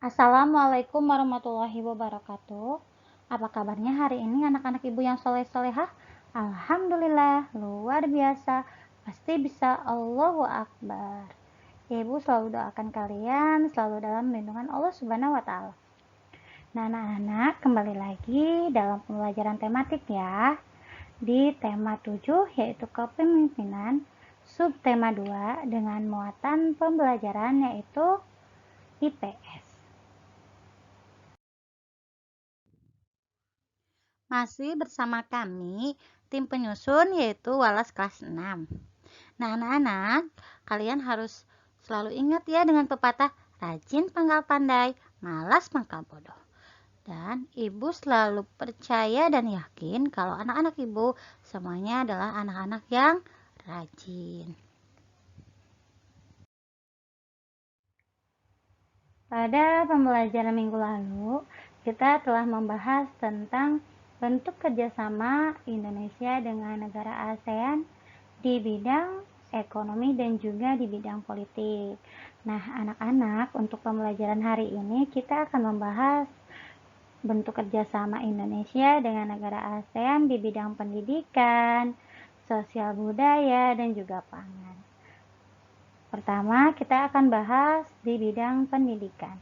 Assalamualaikum warahmatullahi wabarakatuh. Apa kabarnya hari ini anak-anak ibu yang soleh-solehah? Alhamdulillah, luar biasa. Pasti bisa, Allahu Akbar. Ibu selalu doakan kalian selalu dalam lindungan Allah Subhanahu wa Ta'ala. Nah, anak-anak, kembali lagi dalam pembelajaran tematik ya. Di tema 7 yaitu kepemimpinan, subtema 2 dengan muatan pembelajaran yaitu IPS. Masih bersama kami, tim penyusun yaitu Walas kelas 6. Nah, anak-anak, kalian harus selalu ingat ya dengan pepatah rajin pangkal pandai, malas pangkal bodoh. Dan ibu selalu percaya dan yakin kalau anak-anak ibu semuanya adalah anak-anak yang rajin. Pada pembelajaran minggu lalu, kita telah membahas tentang bentuk kerjasama Indonesia dengan negara ASEAN di bidang ekonomi dan juga di bidang politik. Nah, anak-anak, untuk pembelajaran hari ini kita akan membahas bentuk kerjasama Indonesia dengan negara ASEAN di bidang pendidikan, sosial budaya, dan juga pangan. Pertama, kita akan bahas di bidang pendidikan.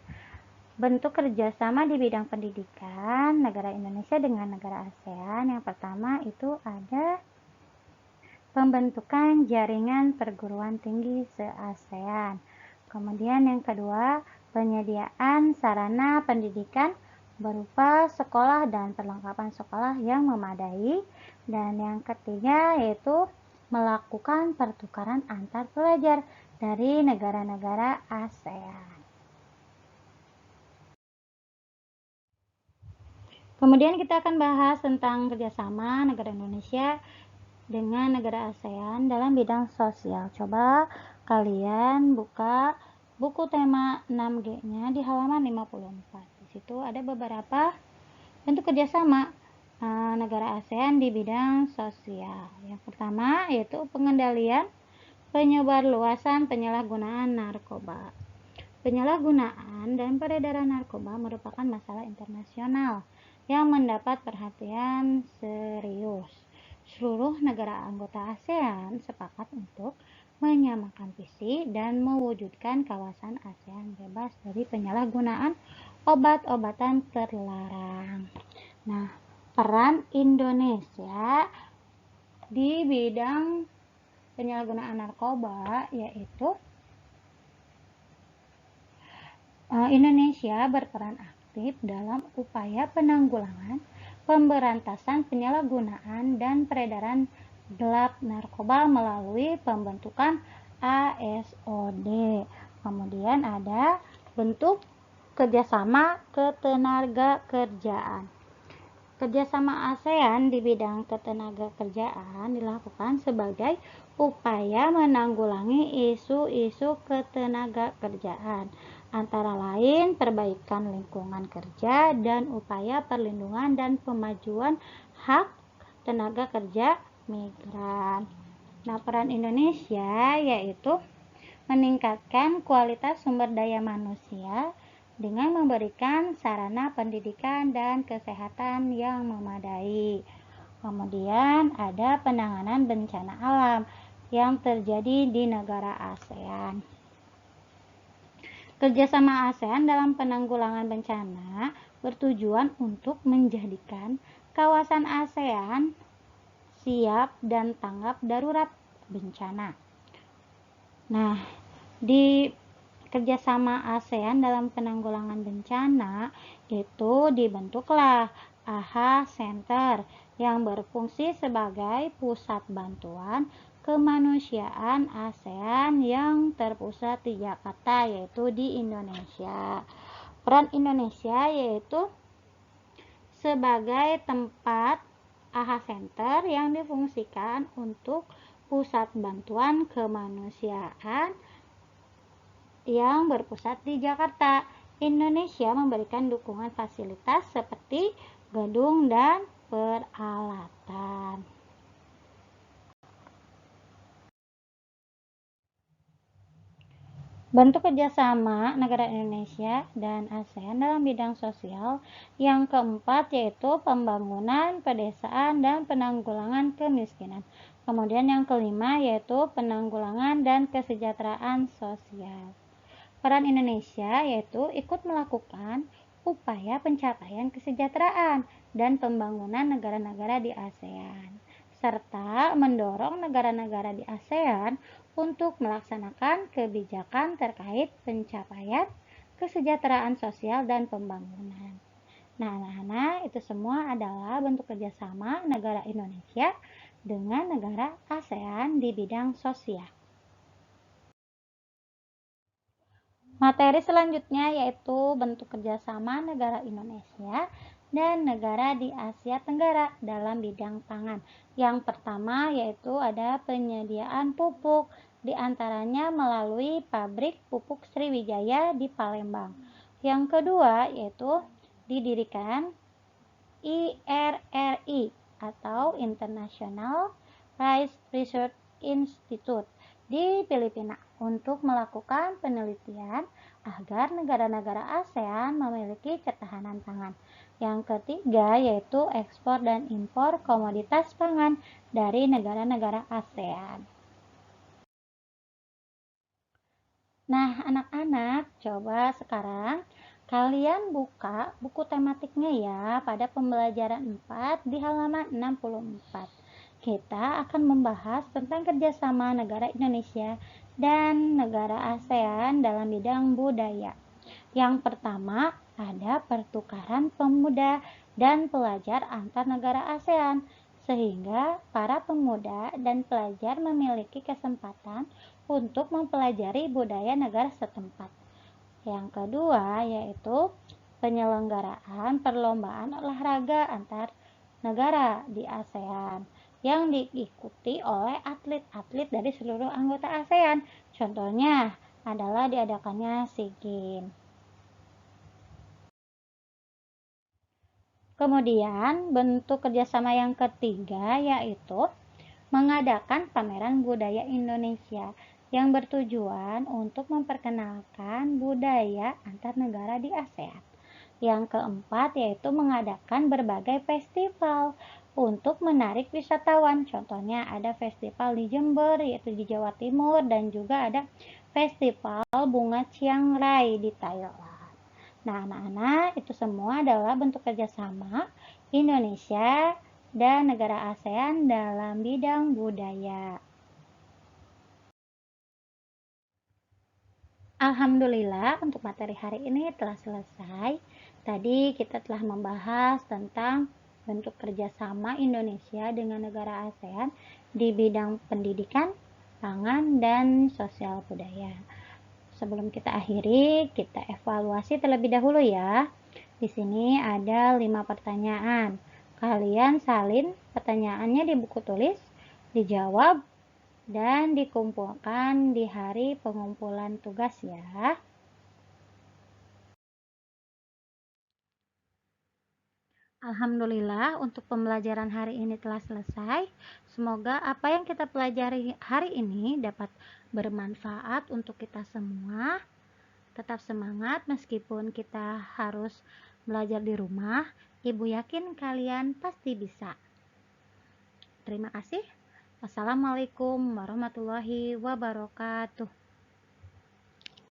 Bentuk kerjasama di bidang pendidikan negara Indonesia dengan negara ASEAN, yang pertama itu ada pembentukan jaringan perguruan tinggi se-ASEAN. Kemudian yang kedua, penyediaan sarana pendidikan berupa sekolah dan perlengkapan sekolah yang memadai. Dan yang ketiga yaitu melakukan pertukaran antar pelajar dari negara-negara ASEAN. Kemudian kita akan bahas tentang kerjasama negara Indonesia dengan negara ASEAN dalam bidang sosial. Coba kalian buka buku tema 6G-nya di halaman 54. Di situ ada beberapa bentuk kerjasama negara ASEAN di bidang sosial. Yang pertama yaitu pengendalian penyebarluasan penyalahgunaan narkoba. Penyalahgunaan dan peredaran narkoba merupakan masalah internasional yang mendapat perhatian serius. Seluruh negara anggota ASEAN sepakat untuk menyamakan visi dan mewujudkan kawasan ASEAN bebas dari penyalahgunaan obat-obatan terlarang. Nah, peran Indonesia di bidang penyalahgunaan narkoba yaitu Indonesia berperan aktif dalam upaya penanggulangan, pemberantasan penyalahgunaan dan peredaran gelap narkoba melalui pembentukan ASOD. Kemudian ada bentuk kerjasama ketenagakerjaan. Kerjasama ASEAN di bidang ketenagakerjaan dilakukan sebagai upaya menanggulangi isu-isu ketenagakerjaan, antara lain perbaikan lingkungan kerja dan upaya perlindungan dan pemajuan hak tenaga kerja migran. Nah, peran Indonesia yaitu meningkatkan kualitas sumber daya manusia dengan memberikan sarana pendidikan dan kesehatan yang memadai. Kemudian ada penanganan bencana alam yang terjadi di negara ASEAN. Kerjasama ASEAN dalam penanggulangan bencana bertujuan untuk menjadikan kawasan ASEAN siap dan tanggap darurat bencana. Nah, di kerjasama ASEAN dalam penanggulangan bencana itu dibentuklah AHA Center yang berfungsi sebagai pusat bantuan kemanusiaan ASEAN yang terpusat di Jakarta, yaitu di Indonesia. Peran Indonesia yaitu sebagai tempat AHA Center yang difungsikan untuk pusat bantuan kemanusiaan yang berpusat di Jakarta. Indonesia memberikan dukungan fasilitas seperti gedung dan peralatan. Bentuk kerjasama negara Indonesia dan ASEAN dalam bidang sosial. Yang keempat yaitu pembangunan pedesaan dan penanggulangan kemiskinan. Kemudian yang kelima yaitu penanggulangan dan kesejahteraan sosial. Peran Indonesia yaitu ikut melakukan upaya pencapaian kesejahteraan dan pembangunan negara-negara di ASEAN, serta mendorong negara-negara di ASEAN untuk melaksanakan kebijakan terkait pencapaian kesejahteraan sosial dan pembangunan. Nah, anak-anak, itu semua adalah bentuk kerjasama negara Indonesia dengan negara ASEAN di bidang sosial. Materi selanjutnya yaitu bentuk kerjasama negara Indonesia dan negara di Asia Tenggara dalam bidang pangan. Yang pertama yaitu ada penyediaan pupuk, diantaranya melalui pabrik pupuk Sriwijaya di Palembang. Yang kedua yaitu didirikan IRRI atau International Rice Research Institute di Filipina untuk melakukan penelitian agar negara-negara ASEAN memiliki ketahanan pangan. Yang ketiga yaitu ekspor dan impor komoditas pangan dari negara-negara ASEAN. Nah, anak-anak, coba sekarang kalian buka buku tematiknya ya pada pembelajaran 4 di halaman 64. Kita akan membahas tentang kerjasama negara Indonesia dan negara ASEAN dalam bidang budaya. Yang pertama, ada pertukaran pemuda dan pelajar antar negara ASEAN, sehingga para pemuda dan pelajar memiliki kesempatan untuk mempelajari budaya negara setempat. Yang kedua, yaitu penyelenggaraan perlombaan olahraga antar negara di ASEAN yang diikuti oleh atlet-atlet dari seluruh anggota ASEAN. Contohnya adalah diadakannya SEA Games. Kemudian, bentuk kerjasama yang ketiga yaitu mengadakan pameran budaya Indonesia yang bertujuan untuk memperkenalkan budaya antar negara di ASEAN. Yang keempat yaitu mengadakan berbagai festival untuk menarik wisatawan. Contohnya ada festival di Jember yaitu di Jawa Timur dan juga ada festival bunga Chiang Rai di Thailand. Nah, anak-anak, itu semua adalah bentuk kerjasama Indonesia dan negara ASEAN dalam bidang budaya. Alhamdulillah untuk materi hari ini telah selesai. Tadi kita telah membahas tentang bentuk kerjasama Indonesia dengan negara ASEAN di bidang pendidikan, pangan, dan sosial budaya. Sebelum kita akhiri, kita evaluasi terlebih dahulu ya. Di sini ada 5 pertanyaan. Kalian salin pertanyaannya di buku tulis, dijawab dan dikumpulkan di hari pengumpulan tugas ya. Alhamdulillah untuk pembelajaran hari ini telah selesai. Semoga apa yang kita pelajari hari ini dapat bermanfaat untuk kita semua. Tetap semangat meskipun kita harus belajar di rumah. Ibu yakin kalian pasti bisa. Terima kasih. Wassalamualaikum warahmatullahi wabarakatuh.